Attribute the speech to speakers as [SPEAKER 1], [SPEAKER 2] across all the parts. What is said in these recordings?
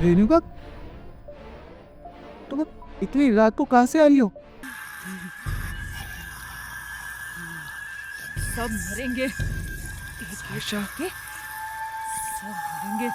[SPEAKER 1] रेणुका, तुम इतनी रात को कहाँ से आई हो?
[SPEAKER 2] सब मरेंगे, एक एक करके सब मरेंगे।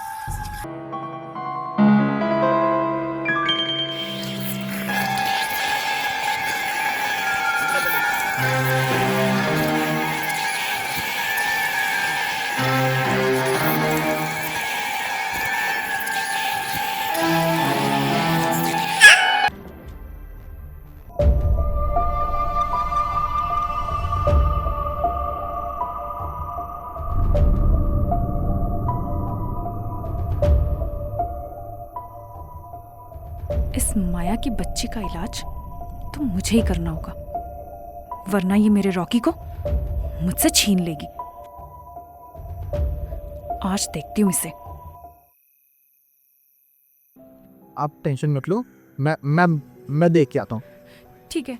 [SPEAKER 2] इस माया की बच्ची का इलाज तो मुझे ही करना होगा, वरना ये मेरे रॉकी को मुझसे छीन लेगी। आज देखती हूँ इसे।
[SPEAKER 1] आप टेंशन मत लो, मैं देख के आता हूँ।
[SPEAKER 2] ठीक है।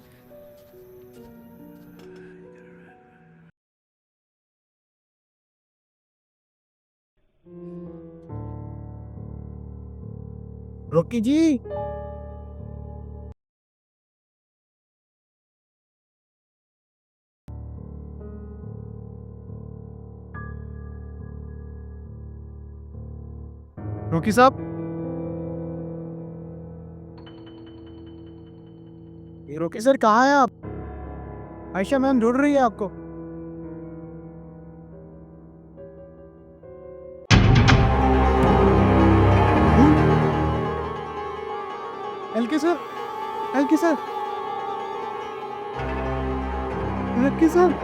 [SPEAKER 1] रॉकी जी, रॉकी साहब, ये रॉकी सर कहाँ हैं आप? आयशा मैम ढूंढ रही है आपको। LK sir, LK sir, Rocky sir,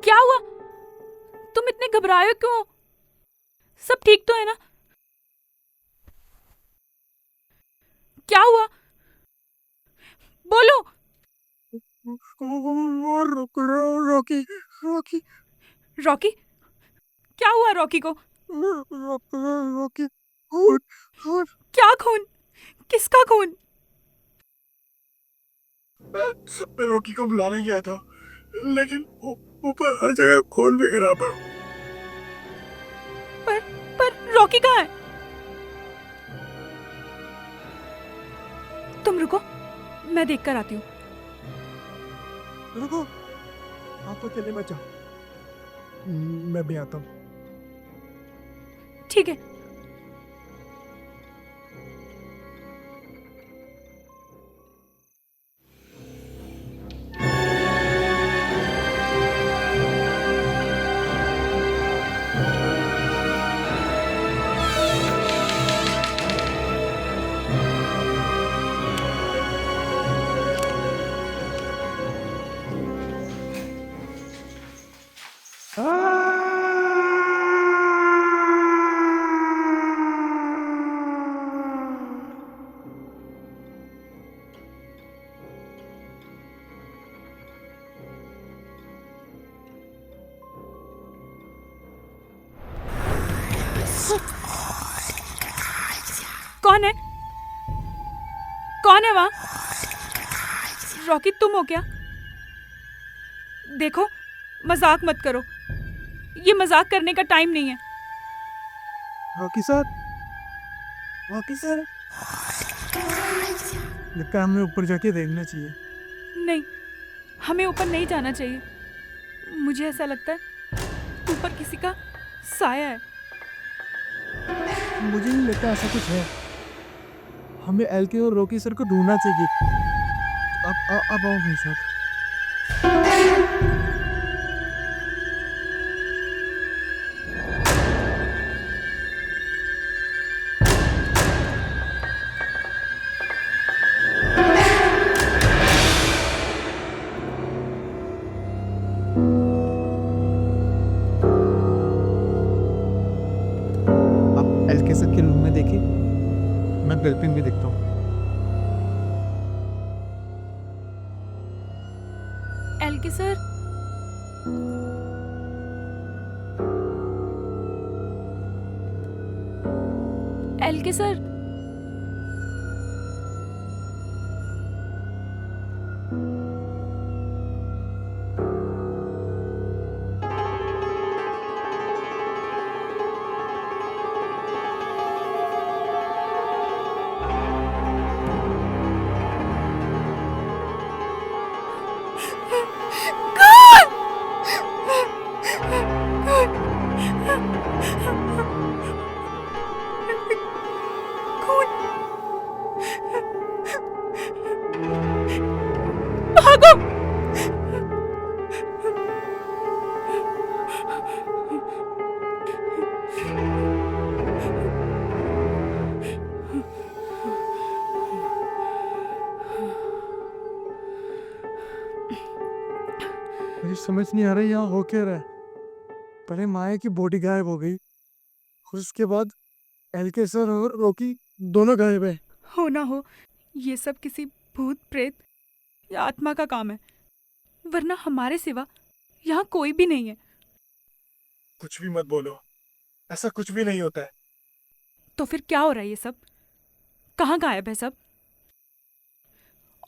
[SPEAKER 2] क्या हुआ? तुम इतने घबराए हो क्यों? सब ठीक तो है ना? क्या हुआ? बोलो।
[SPEAKER 1] Rocky, Rocky,
[SPEAKER 2] Rocky? क्या हुआ रॉकी को?
[SPEAKER 1] रॉकी, खून, खून।
[SPEAKER 2] क्या खून? किसका खून?
[SPEAKER 1] मैं रॉकी को बुलाने गया था, लेकिन ऊपर हर जगह खून भी गिरा पड़ा।
[SPEAKER 2] पर पर रॉकी कहाँ है? तुम रुको, मैं देख कर आती हूँ।
[SPEAKER 1] रुको, आप अकेले मत जाओ, मैं भी आता हूँ।
[SPEAKER 2] ठीक है। कौन है? कौन है वहां? रॉकी तुम हो क्या? देखो, मजाक मत करो, ये मजाक करने का टाइम नहीं है।
[SPEAKER 1] रॉकी सर, रॉकी सर, लगता है हमें ऊपर जाके देखना चाहिए।
[SPEAKER 2] नहीं, हमें ऊपर नहीं जाना चाहिए। मुझे ऐसा लगता है ऊपर किसी का साया है।
[SPEAKER 1] मुझे नहीं लगता ऐसा कुछ है। हमें एलके और रॉकी सर को ढूंढना चाहिए। अब आओ मेरे साथ। आप एलके सर के रूम में देखिए, मैं बेलपिन भी देखता हूँ।
[SPEAKER 2] एलके सर, एलके सर, भागो।
[SPEAKER 1] मुझे समझ नहीं आ रहा यहाँ हो क्या रहा है। पहले माया की बॉडी गायब हो गई, उसके बाद एलके सर और रॉकी दोनों गायब है।
[SPEAKER 2] हो ना हो, ये सब किसी भूत प्रेत या आत्मा का काम है, वरना हमारे सिवा यहाँ कोई भी नहीं है।
[SPEAKER 1] कुछ भी मत बोलो, ऐसा कुछ भी नहीं होता है।
[SPEAKER 2] तो फिर क्या हो रहा है ये सब? कहाँ गायब है सब?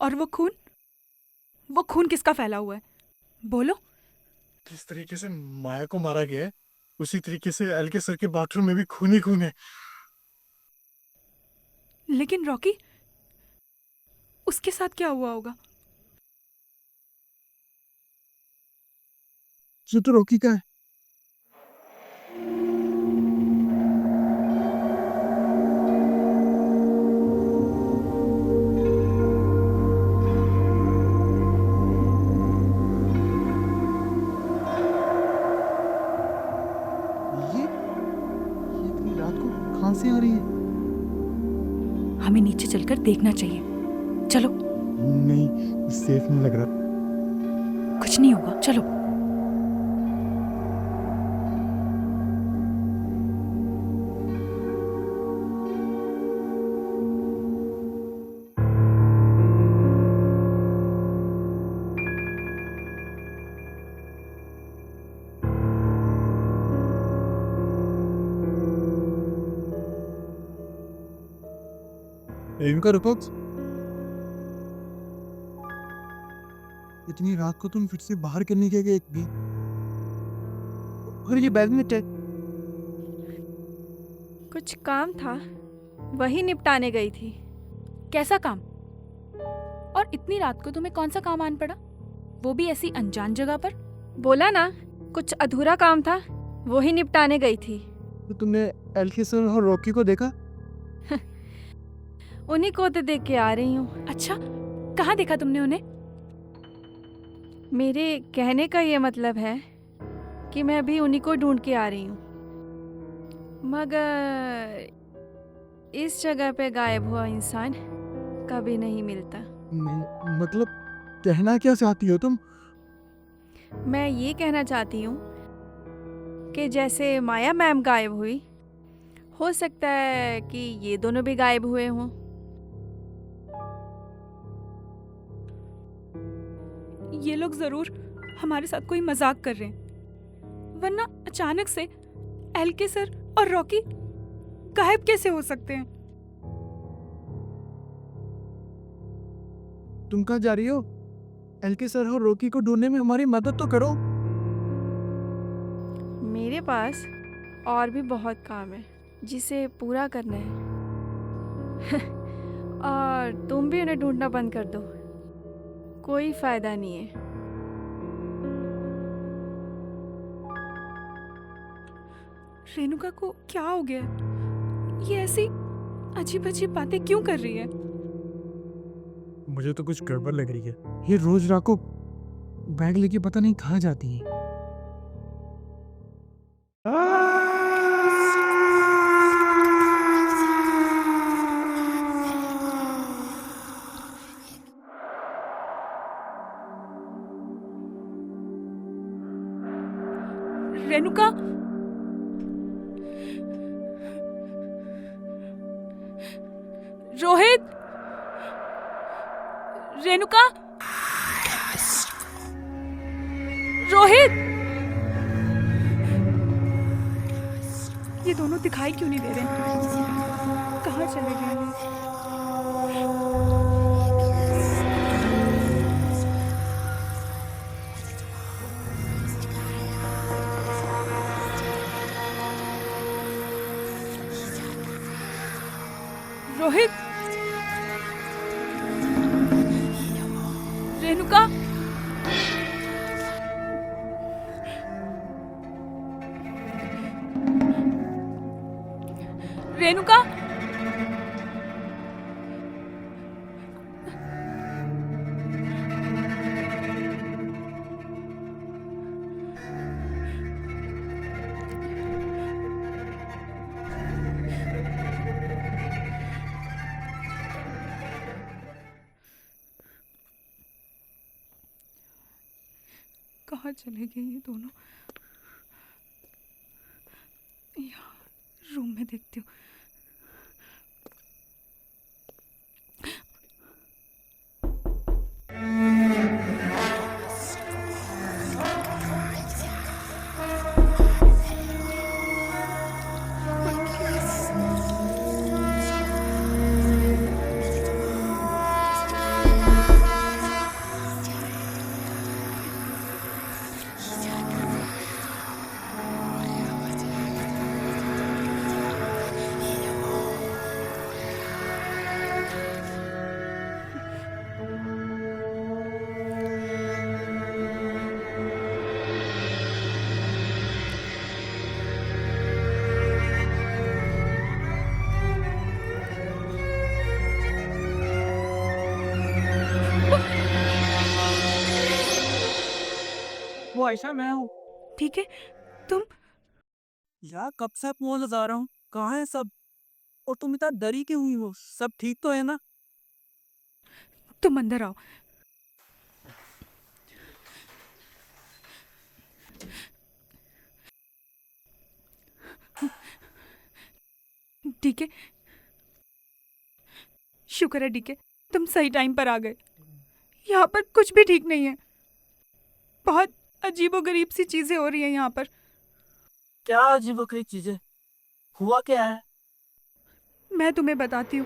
[SPEAKER 2] और वो खून किसका फैला हुआ है? बोलो।
[SPEAKER 1] जिस तरीके से माया को मारा गया है, उसी तरीके से एलके सर के बाथरूम में भी खून ही खून है।
[SPEAKER 2] लेकिन रॉकी, उसके साथ क्या हुआ होगा?
[SPEAKER 1] ये तो रॉकी का है। ये इतनी रात को कहाँ से आ रही है?
[SPEAKER 2] हमें नीचे चलकर देखना चाहिए। चलो।
[SPEAKER 1] नहीं, सेफ नहीं लग रहा।
[SPEAKER 2] कुछ नहीं होगा, चलो।
[SPEAKER 1] इनका रुको। इतनी रात को तुम फिर से बाहर क्यों नहीं गए एक भी? और ये बैडमिंटन
[SPEAKER 3] कुछ काम था, वही निपटाने गई थी।
[SPEAKER 2] कैसा काम? और इतनी रात को तुम्हें कौन सा काम आन पड़ा, वो भी ऐसी अनजान जगह पर?
[SPEAKER 3] बोला ना, कुछ अधूरा काम था, वही निपटाने गई थी।
[SPEAKER 1] तो तुमने एलके सर और रॉकी को देखा?
[SPEAKER 3] उन्हीं को तो देख के आ रही हूँ।
[SPEAKER 2] अच्छा, कहाँ देखा तुमने उन्हें?
[SPEAKER 3] मेरे कहने का ये मतलब है कि मैं अभी उन्हीं को ढूंढ के आ रही हूँ, मगर इस जगह पे गायब हुआ इंसान कभी नहीं मिलता।
[SPEAKER 1] मतलब कहना क्या चाहती हो तुम?
[SPEAKER 3] मैं ये कहना चाहती हूँ कि जैसे माया मैम गायब हुई, हो सकता है कि ये दोनों भी गायब हुए हों।
[SPEAKER 2] ये लोग जरूर हमारे साथ कोई मजाक कर रहे हैं, वरना अचानक से एलके सर और रॉकी गायब कैसे हो सकते हैं?
[SPEAKER 1] तुम कहाँ जा रही हो? एलके सर और रॉकी को ढूंढने में हमारी मदद तो करो।
[SPEAKER 3] मेरे पास और भी बहुत काम है जिसे पूरा करना है। और तुम भी उन्हें ढूंढना बंद कर दो, कोई फायदा नहीं है।
[SPEAKER 2] रेणुका को क्या हो गया? ये ऐसी अजीब अजीब बातें क्यों कर रही है?
[SPEAKER 1] मुझे तो कुछ गड़बड़ लग रही है। ये रोज रात को बैग लेके पता नहीं कहाँ जाती है।
[SPEAKER 2] रेणुका, रोहित, रेणुका, रोहित, ये दोनों दिखाई क्यों नहीं दे रहे? कहाँ चले गए ये? रोहित, रेणुका, रेणुका, कहाँ चले गए ये दोनों? यहाँ रूम में देखती हूँ।
[SPEAKER 4] वो आयशा मैं हूँ
[SPEAKER 2] ठीक है, तुम
[SPEAKER 4] यार। कब से फोन लगा रहा हूँ, कहाँ है सब? और तुम इतना डरी क्यों हुई हो? सब ठीक तो है ना?
[SPEAKER 2] तुम अंदर आओ। ठीक है, शुक्र है डीके, तुम सही टाइम पर आ गए। यहाँ पर कुछ भी ठीक नहीं है। बहुत अजीबोगरीब सी चीजें हो रही हैं यहाँ पर।
[SPEAKER 4] क्या अजीबोगरीब चीजें? हुआ क्या है?
[SPEAKER 2] मैं तुम्हें बताती हूँ।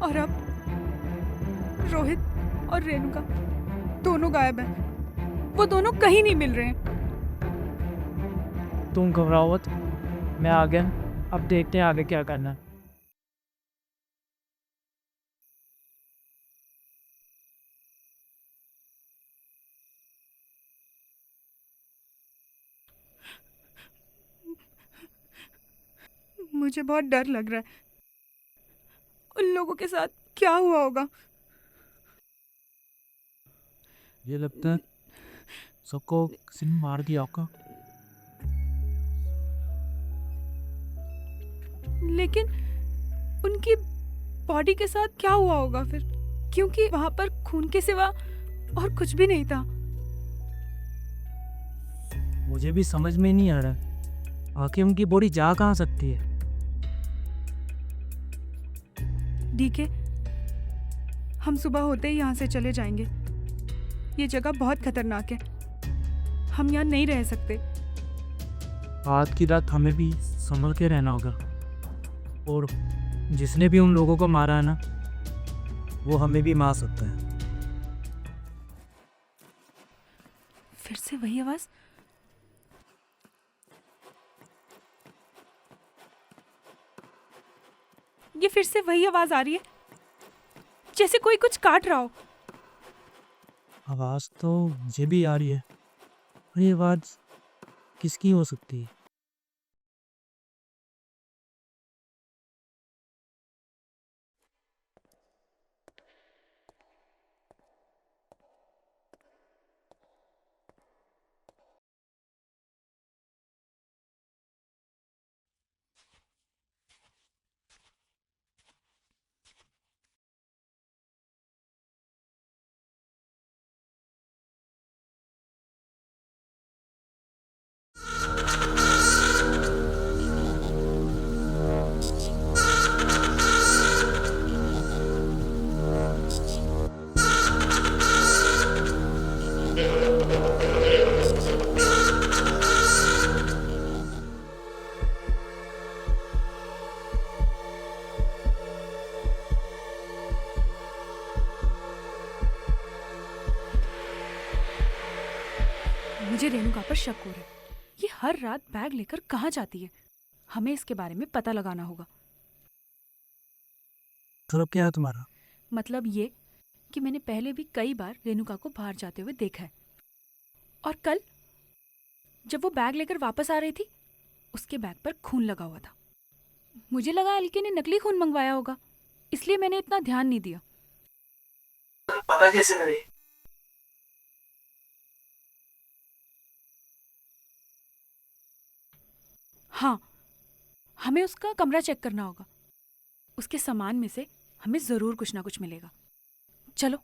[SPEAKER 2] और अब रोहित और रेणुका दोनों गायब हैं। वो दोनों कहीं नहीं मिल रहे हैं।
[SPEAKER 4] तुम घबराओ मत, मैं आ गया। अब देखते हैं आगे क्या करना है।
[SPEAKER 2] मुझे बहुत डर लग रहा है। उन लोगों के साथ क्या हुआ होगा?
[SPEAKER 4] ये लगता है सबको किसी ने मार दिया होगा।
[SPEAKER 2] लेकिन उनकी बॉडी के साथ क्या हुआ होगा फिर? क्योंकि वहां पर खून के सिवा और कुछ भी नहीं था।
[SPEAKER 4] मुझे भी समझ में नहीं आ रहा, आखिर उनकी बॉडी जा कहाँ सकती है?
[SPEAKER 2] डीके, हम सुबह होते ही यहाँ से चले जाएंगे। ये जगह बहुत खतरनाक है। हम यहाँ नहीं रह सकते।
[SPEAKER 4] आज की रात हमें भी संभल के रहना होगा। और जिसने भी उन लोगों को मारा है ना, वो हमें भी मार सकता है।
[SPEAKER 2] फिर से वही आवाज। ये फिर से वही आवाज आ रही है, जैसे कोई कुछ काट रहा हो।
[SPEAKER 4] आवाज तो मुझे भी आ रही है, और ये आवाज किसकी हो सकती है?
[SPEAKER 2] मुझे रेणुका पर शक हो रहा है। ये हर रात बैग लेकर कहाँ जाती है? हमें इसके बारे में पता लगाना होगा।
[SPEAKER 4] मतलब क्या है तुम्हारा?
[SPEAKER 2] मतलब ये कि मैंने पहले भी कई बार रेणुका को बाहर जाते हुए देखा है, और कल जब वो बैग लेकर वापस आ रही थी, उसके बैग पर खून लगा हुआ था। मुझे लगा एलके ने नकली खून मंगवाया होगा, इसलिए मैंने इतना ध्यान नहीं दिया।
[SPEAKER 4] पता कैसे करे?
[SPEAKER 2] हाँ, हमें उसका कमरा चेक करना होगा। उसके सामान में से हमें जरूर कुछ ना कुछ मिलेगा। चलो।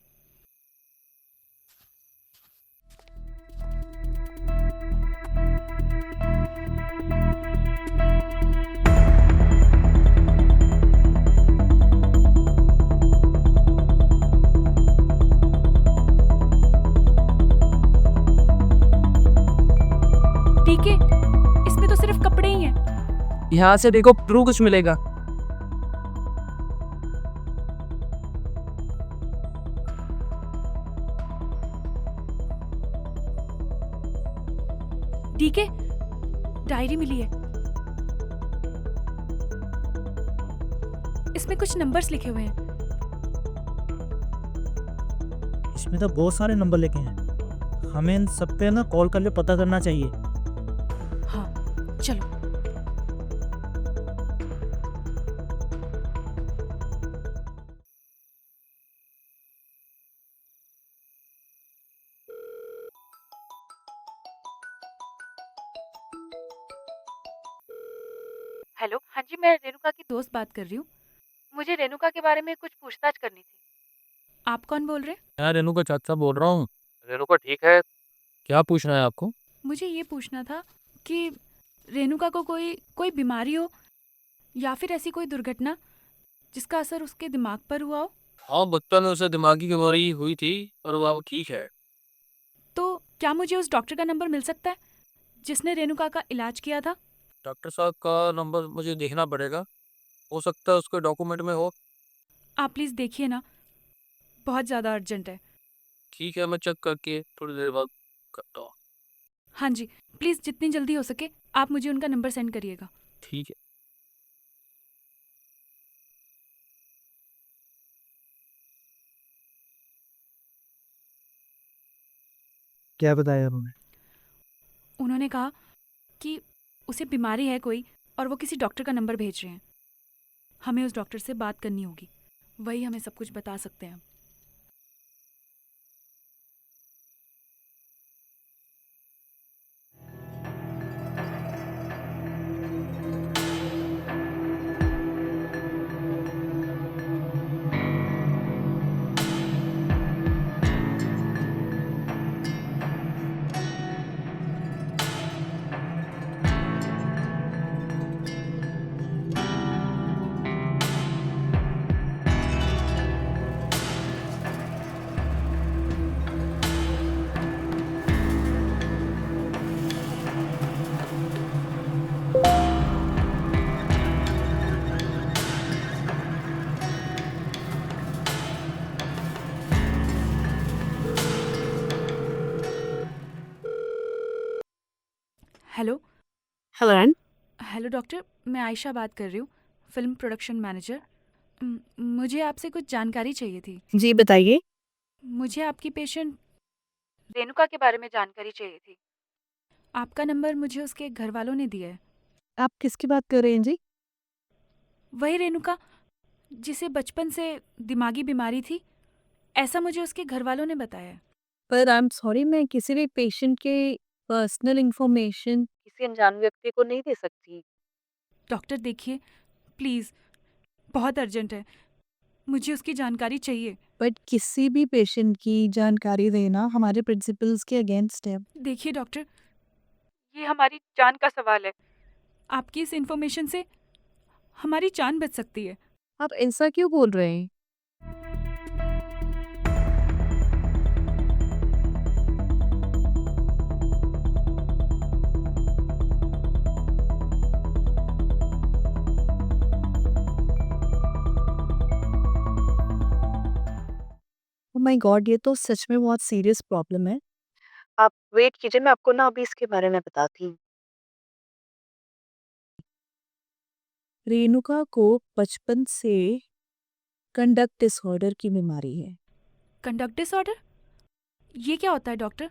[SPEAKER 2] टीके, इसमें तो सिर्फ कपड़े ही हैं।
[SPEAKER 4] यहाँ से देखो, जरूर कुछ मिलेगा।
[SPEAKER 2] डीके, डायरी मिली है। इसमें कुछ नंबर्स लिखे हुए हैं।
[SPEAKER 4] इसमें तो बहुत सारे नंबर लिखे हैं। हमें इन सब पे ना कॉल करके पता करना चाहिए।
[SPEAKER 2] हाँ, चलो। हेलो, हाँ जी, मैं रेणुका की दोस्त बात कर रही हूँ। मुझे रेणुका के बारे में कुछ पूछताछ करनी थी। आप कौन बोल रहे हैं?
[SPEAKER 5] मैं रेणुका चाचा बोल रहा हूँ। रेणुका ठीक है? क्या पूछना है आपको?
[SPEAKER 2] मुझे ये पूछना था कि रेणुका को कोई कोई बीमारी हो, या फिर ऐसी कोई दुर्घटना जिसका असर उसके दिमाग पर हुआ हो।
[SPEAKER 5] हाँ, बचपन में उसे दिमागी बीमारी हुई थी और वो अब ठीक है।
[SPEAKER 2] तो क्या मुझे उस डॉक्टर का नंबर मिल सकता है जिसने रेणुका का इलाज किया था?
[SPEAKER 5] डॉक्टर साहब का नंबर मुझे देखना पड़ेगा। हो सकता है उसके डॉक्यूमेंट में हो।
[SPEAKER 2] आप प्लीज़ देखिए ना, बहुत ज़्यादा अर्जेंट है।
[SPEAKER 5] ठीक है, मैं चेक करके थोड़ी देर बाद करता हूँ।
[SPEAKER 2] हाँ जी, प्लीज़ जितनी जल्दी हो सके आप मुझे उनका नंबर सेंड करिएगा।
[SPEAKER 5] ठीक है।
[SPEAKER 4] क्या बताया उन्होंने?
[SPEAKER 2] उन्होंने कहा कि उसे बीमारी है कोई, और वो किसी डॉक्टर का नंबर भेज रहे हैं। हमें उस डॉक्टर से बात करनी होगी, वही हमें सब कुछ बता सकते हैं। हेलो।
[SPEAKER 6] हेलो एन।
[SPEAKER 2] हेलो डॉक्टर, मैं आयशा बात कर रही हूँ, फिल्म प्रोडक्शन मैनेजर। मुझे आपसे कुछ जानकारी चाहिए थी।
[SPEAKER 6] जी बताइए।
[SPEAKER 2] मुझे आपकी पेशेंट रेणुका के बारे में जानकारी चाहिए थी। आपका नंबर मुझे उसके घर वालों ने दिया है।
[SPEAKER 6] आप किसकी बात कर रहे हैं जी?
[SPEAKER 2] वही रेणुका जिसे बचपन से दिमागी बीमारी थी, ऐसा मुझे उसके घर वालों ने बताया है।
[SPEAKER 6] पर आई एम सॉरी, मैं किसी भी पेशेंट के पर्सनल इंफॉर्मेशन किसी अनजान व्यक्ति को नहीं दे सकती।
[SPEAKER 2] डॉक्टर देखिए, प्लीज़, बहुत अर्जेंट है, मुझे उसकी जानकारी चाहिए।
[SPEAKER 6] बट किसी भी पेशेंट की जानकारी देना हमारे प्रिंसिपल्स के अगेंस्ट है।
[SPEAKER 2] देखिए डॉक्टर, ये हमारी जान का सवाल है। आपकी इस इन्फॉर्मेशन से हमारी जान बच सकती है।
[SPEAKER 6] आप ऐसा क्यों बोल रहे हैं? ओह माय गॉड, ये तो सच में बहुत सीरियस प्रॉब्लम है। आप वेट कीजिए, मैं आपको ना अभी इसके बारे में बताती हूँ। रेणुका को बचपन से कंडक्ट डिसऑर्डर की बीमारी है।
[SPEAKER 2] Conduct disorder? ये क्या होता है डॉक्टर?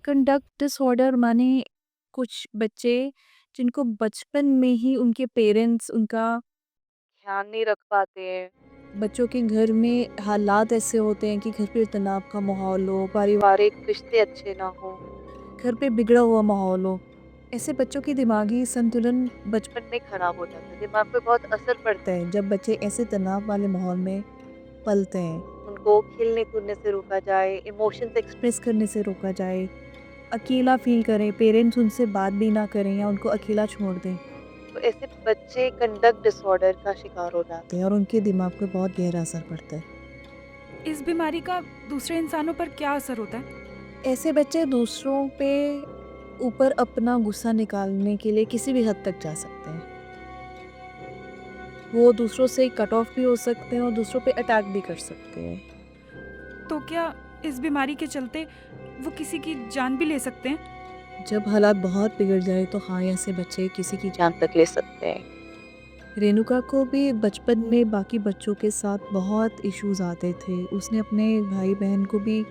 [SPEAKER 6] कंडक्ट डिसऑर्डर माने कुछ बच्चे जिनको बचपन में ही उनके पेरेंट्स उनका ध्यान नहीं रख पाते हैं। बच्चों के घर में हालात ऐसे होते हैं कि घर पे तनाव का माहौल हो, पारिवारिक रिश्ते अच्छे ना हो, घर पे बिगड़ा हुआ माहौल हो। ऐसे बच्चों की दिमागी संतुलन बचपन में खराब हो जाता है। दिमाग पे बहुत असर पड़ता है जब बच्चे ऐसे तनाव वाले माहौल में पलते हैं। उनको खेलने कूदने से रोका जाए, इमोशंस एक्सप्रेस करने से रोका जाए, अकेला फील करें, पेरेंट्स उनसे बात भी ना करें या उनको अकेला छोड़ दें। तो ऐसे बच्चे कंडक्ट डिसऑर्डर का शिकार हो जाते हैं और उनके दिमाग पे बहुत गहरा असर पड़ता है।
[SPEAKER 2] इस बीमारी का दूसरे इंसानों पर क्या असर होता है?
[SPEAKER 6] ऐसे बच्चे दूसरों पे ऊपर अपना गुस्सा निकालने के लिए किसी भी हद तक जा सकते हैं। वो दूसरों से कट ऑफ भी हो सकते हैं और दूसरों पे अटैक भी कर सकते हैं।
[SPEAKER 2] तो क्या इस बीमारी के चलते वो किसी की जान भी ले सकते हैं?
[SPEAKER 6] जब हालात बहुत बिगड़ जाए तो हाँ, ऐसे बच्चे किसी की जान तक ले सकते हैं। रेणुका को भी बचपन में बाकी बच्चों के साथ बहुत इश्यूज आते थे। उसने अपने भाई बहन को भी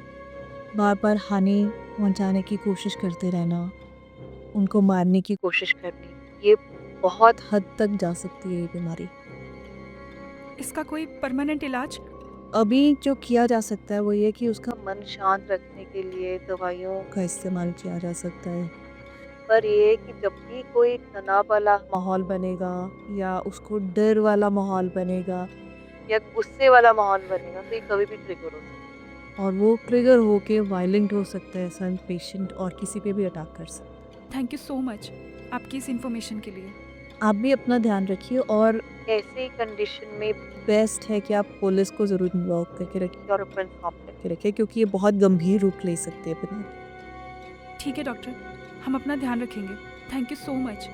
[SPEAKER 6] बार बार हानि पहुंचाने की कोशिश करते रहना, उनको मारने की कोशिश करनी। ये बहुत हद तक जा सकती है ये बीमारी।
[SPEAKER 2] इसका कोई परमानेंट इलाज?
[SPEAKER 6] अभी जो किया जा सकता है वो ये कि उसका मन शांत रखने के लिए दवाइयों का इस्तेमाल किया जा सकता है। पर ये कि जब भी कोई तनाव वाला माहौल बनेगा या उसको डर वाला माहौल बनेगा या गुस्से वाला माहौल बनेगा तो ये कभी भी ट्रिगर हो सकता है और वो ट्रिगर होके वायलेंट हो सकता है। सन पेशेंट और किसी पे भी अटैक कर सकता है।
[SPEAKER 2] थैंक यू सो मच आपकी इस इन्फॉर्मेशन के लिए।
[SPEAKER 6] आप भी अपना ध्यान रखिए और ऐसे कंडीशन में बेस्ट है कि आप पुलिस को ज़रूर इन्वॉल्व करके रखिए और अपन इन्फॉर्म करके रखिए क्योंकि ये बहुत गंभीर रूप ले सकते हैं अपने।
[SPEAKER 2] ठीक है डॉक्टर, हम अपना ध्यान रखेंगे। Thank you so much.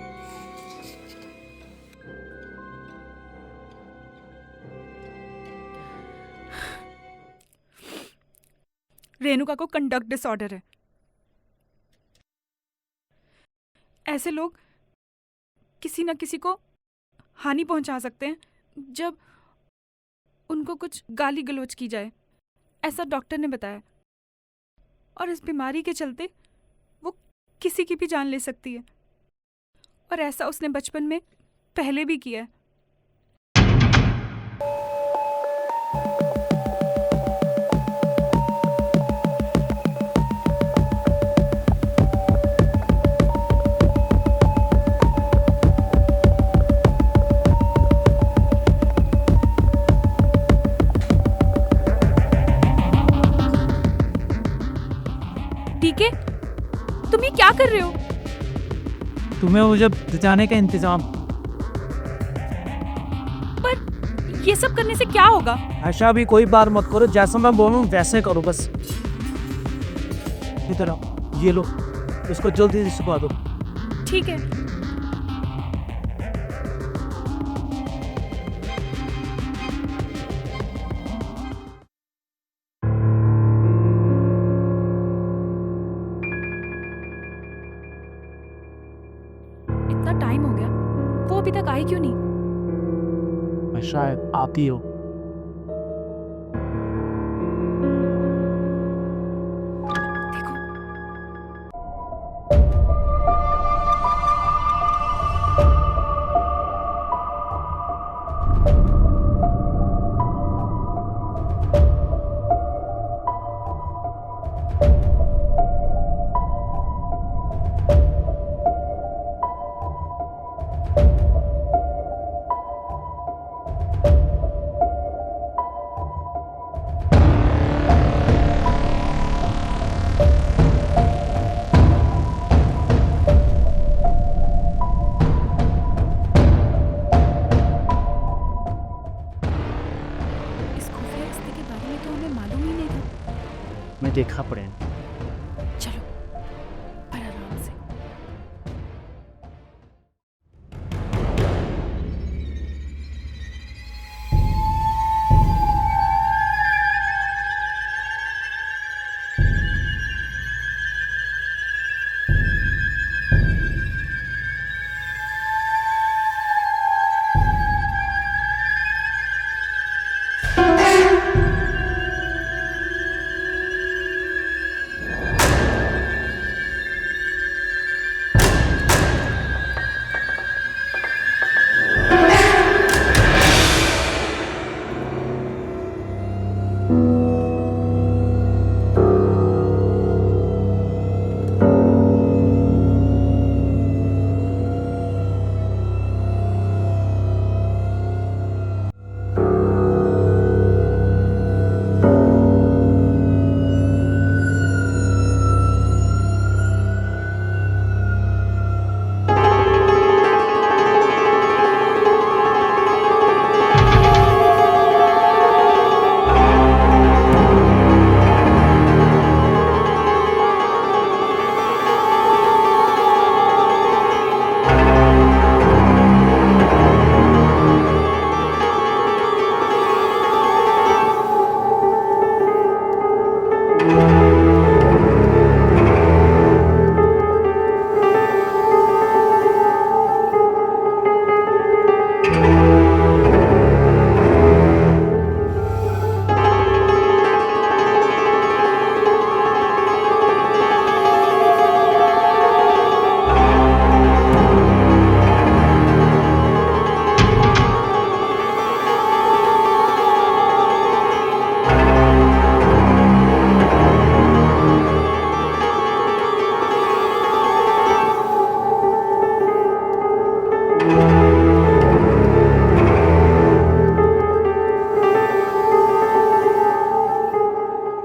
[SPEAKER 2] Renuka को कंडक्ट डिसऑर्डर है। ऐसे लोग किसी न किसी को हानि पहुंचा सकते हैं जब उनको कुछ गाली गलौज की जाए, ऐसा डॉक्टर ने बताया। और इस बीमारी के चलते वो किसी की भी जान ले सकती है और ऐसा उसने बचपन में पहले भी किया है। डीके, तुम ये क्या कर रहे हो?
[SPEAKER 4] तुम्हें मुझे बचाने का इंतजाम।
[SPEAKER 2] पर ये सब करने से क्या होगा?
[SPEAKER 4] ऐसा भी कोई बात मत करो, जैसा मैं बोलूं वैसे करो बस। इधर आओ, ये लो, इसको जल्दी से छुपा दो।
[SPEAKER 2] ठीक है। इतना टाइम हो गया, वो अभी तक आई क्यों नहीं?
[SPEAKER 4] मैं शायद आती हो।
[SPEAKER 2] देखो, इस खुफिया रिश्ते के बारे में तो हमें मालूम ही नहीं था।
[SPEAKER 4] मैं देखा